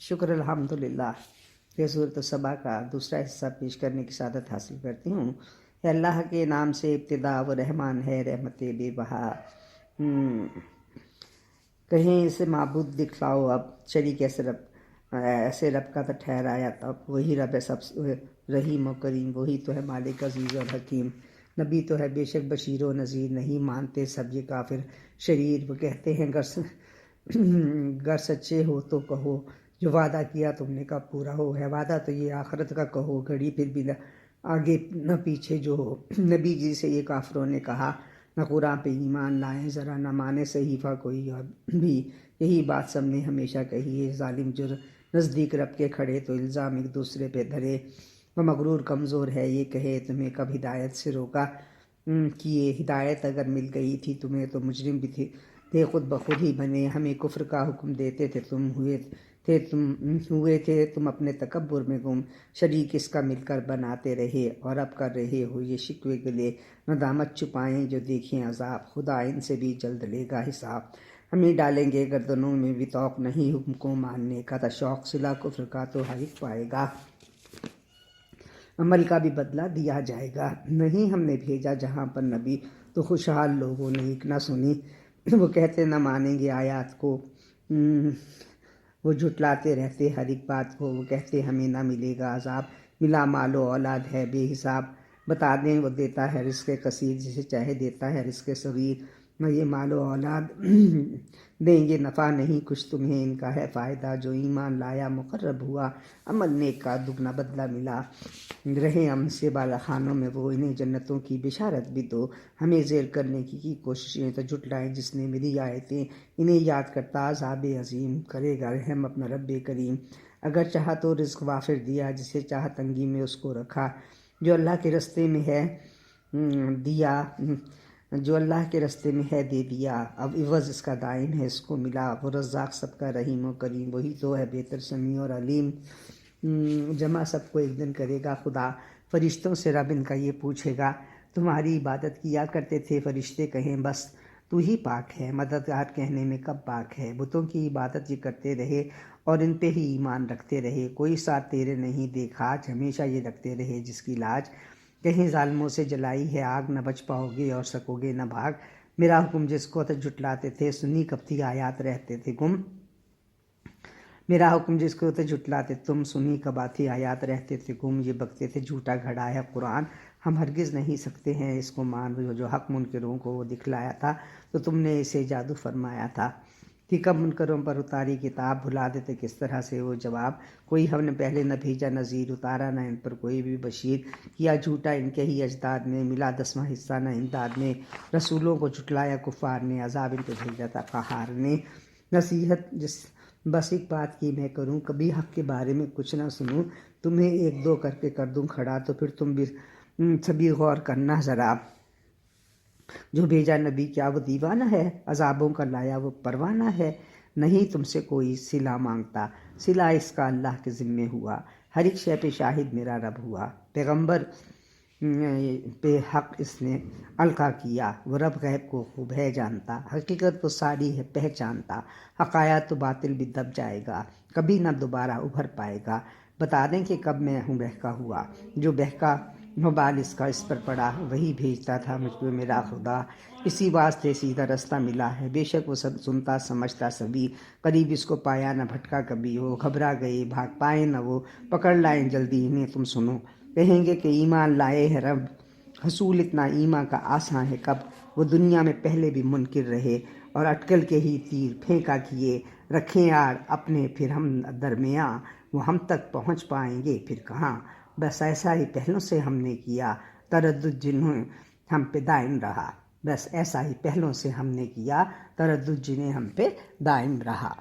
شکر الحمدللہ کہ صورت الصبا کا دوسرا حصہ پیش کرنے کی سعادت حاصل کرتی ہوں۔ اے اللہ کے نام سے ابتدا و رحمان ہے رحمت بے بہا۔ کہیں اسے معبود دکھلاؤ اب، شریک ایسے رب کا تو ٹھہرایا تب، وہی رب ہے سب رحیم و کریم، وہی تو ہے مالک عزیز اور حکیم۔ نبی تو ہے بے شک بشیر و نذیر، نہیں مانتے سب یہ کافر شریر۔ وہ کہتے ہیں گر سچے ہو تو کہو، جو وعدہ کیا تم نے کب پورا ہو ہے۔ وعدہ تو یہ آخرت کا کہو، گھڑی پھر بھی نہ آگے نہ پیچھے جو ہو۔ نبی جی سے یہ کافروں نے کہا، نہ قرآن پہ ایمان لائیں، ذرا نہ مانے صحیفہ کوئی اور بھی۔ یہی بات سب نے ہمیشہ کہی ہے، ظالم جو نزدیک رب کے کھڑے تو الزام ایک دوسرے پہ دھرے۔ وہ مغرور کمزور ہے یہ کہے، تمہیں کب ہدایت سے روکا کیے۔ ہدایت اگر مل گئی تھی تمہیں تو مجرم بھی تھے خود بخود ہی بنے۔ ہمیں کفر کا حکم دیتے تھے ہوئے تھے تم اپنے تکبر میں گم۔ شریک اس کا مل کر بناتے رہے، اور اب کر رہے ہو یہ شکوے گلے۔ ندامت چھپائیں جو دیکھیں عذاب، خدا ان سے بھی جلد لے گا حساب۔ ہمیں ڈالیں گے گردنوں میں بھی توق نہیں حکم کو ماننے کا، تا شوق صلہ کفر کا تو ہر ایک پائے گا۔ عمل کا بھی بدلہ دیا جائے گا۔ نہیں ہم نے بھیجا جہاں پر نبی، تو خوشحال لوگوں نے ایک نہ سنی۔ وہ کہتے نہ مانیں گے آیات کو، وہ جھٹلاتے رہتے ہر ایک بات کو۔ وہ کہتے ہمیں نہ ملے گا عذاب، ملا مال و اولاد ہے بے حساب۔ بتا دیں وہ دیتا ہے رزق کثیر، جسے چاہے دیتا ہے رزق صغیر۔ نہ یہ مال و اولاد دیں گے نفع، نہیں کچھ تمہیں ان کا ہے فائدہ۔ جو ایمان لایا مقرب ہوا، عمل نیک کا دگنا بدلہ ملا۔ رہے ہم سے بالا خانوں میں وہ، انہیں جنتوں کی بشارت بھی دو۔ ہمیں زیر کرنے کی کوششیں تو جھٹلائیں جس نے میری آیتیں، انہیں یاد کرتا عذاب عظیم، کرے گا رحم اپنا رب کریم۔ اگر چاہا تو رزق وافر دیا، جسے چاہا تنگی میں اس کو رکھا۔ جو اللہ کے رستے میں ہے دے دیا، اب عوض اس کا دائم ہے اس کو ملا۔ وہ رزاق سب کا رحیم و کریم، وہی تو ہے بہتر سمیع اور علیم۔ جمع سب کو ایک دن کرے گا خدا، فرشتوں سے رب ان کا یہ پوچھے گا، تمہاری عبادت کیا کرتے تھے؟ فرشتے کہیں بس تو ہی پاک ہے، مددگار کہنے میں کب پاک ہے۔ بتوں کی عبادت یہ کرتے رہے اور ان پہ ہی ایمان رکھتے رہے، کوئی ساتھ تیرے نہیں دیکھا آج، ہمیشہ یہ رکھتے رہے جس کی لاج۔ کہیں ظالموں سے جلائی ہے آگ، نہ بچ پاؤ گے اور سکو گے نہ بھاگ۔ میرا حکم جس کو جھٹلاتے تھے، سنی کب تھی آیات رہتے تھے گم۔ میرا حکم جس کو جھٹلاتے تم، سنی کب آتی آیات رہتے تھے گم۔ یہ بکتے تھے جھوٹا گھڑا ہے قرآن، ہم ہرگز نہیں سکتے ہیں اس کو مان۔ جو حق منکروں کو وہ دکھلایا تھا، تو تم نے اسے جادو فرمایا تھا کہ کب منکروں پر اتاری کتاب، بھلا دیتے کس طرح سے وہ جواب۔ کوئی ہم نے پہلے نہ بھیجا نذیر، اتارا نہ ان پر کوئی بھی بشیر۔ کیا جھوٹا ان کے ہی اجداد نے، ملا 10واں حصہ نہ امداد میں۔ رسولوں کو جھٹلایا کفار نے، عذاب ان پہ بھیجا تھا قہار نے۔ نصیحت بس ایک بات کی میں کروں، کبھی حق کے بارے میں کچھ نہ سنوں۔ تمہیں ایک دو کر کے کر دوں کھڑا، تو پھر تم بھی سبھی غور کرنا ذرا۔ جو بھیجا نبی کیا وہ دیوانہ ہے؟ عذابوں کا لایا وہ پروانہ ہے؟ نہیں تم سے کوئی صلہ مانگتا، صلہ اس کا اللہ کے ذمے ہوا۔ ہر ایک شے پہ شاہد میرا رب ہوا، پیغمبر پہ حق اس نے القا کیا۔ وہ رب غیب کو خوب ہے جانتا، حقیقت وہ ساری ہے پہچانتا۔ حقایات تو باطل بھی دب جائے گا، کبھی نہ دوبارہ ابھر پائے گا۔ بتا دیں کہ کب میں ہوں بہکا ہوا، جو بہکا وبال اس کا اس پر پڑا، وہی بھیجتا تھا مجھ پہ میرا خدا۔ اسی واسطے سیدھا رستہ ملا ہے، بے شک وہ سب سنتا سمجھتا سبھی۔ قریب اس کو پایا نہ بھٹکا کبھی، وہ گھبرا گئے بھاگ پائے نہ وہ، پکڑ لائیں جلدی انہیں تم سنو۔ کہیں گے کہ ایمان لائے ہے رب، حصول اتنا ایمان کا آساں ہے کب۔ وہ دنیا میں پہلے بھی منکر رہے، اور اٹکل کے ہی تیر پھینکا کیے۔ رکھیں آڑ اپنے پھر ہم درمیاں، وہ ہم تک پہنچ پائیں گے پھر کہاں۔ بس ایسا ہی پہلوں سے ہم نے کیا، تردد جنہیں ہم پہ دائم رہا۔ بس ایسا ہی پہلوں سے ہم نے کیا، تردد جنہیں ہم پہ دائم رہا۔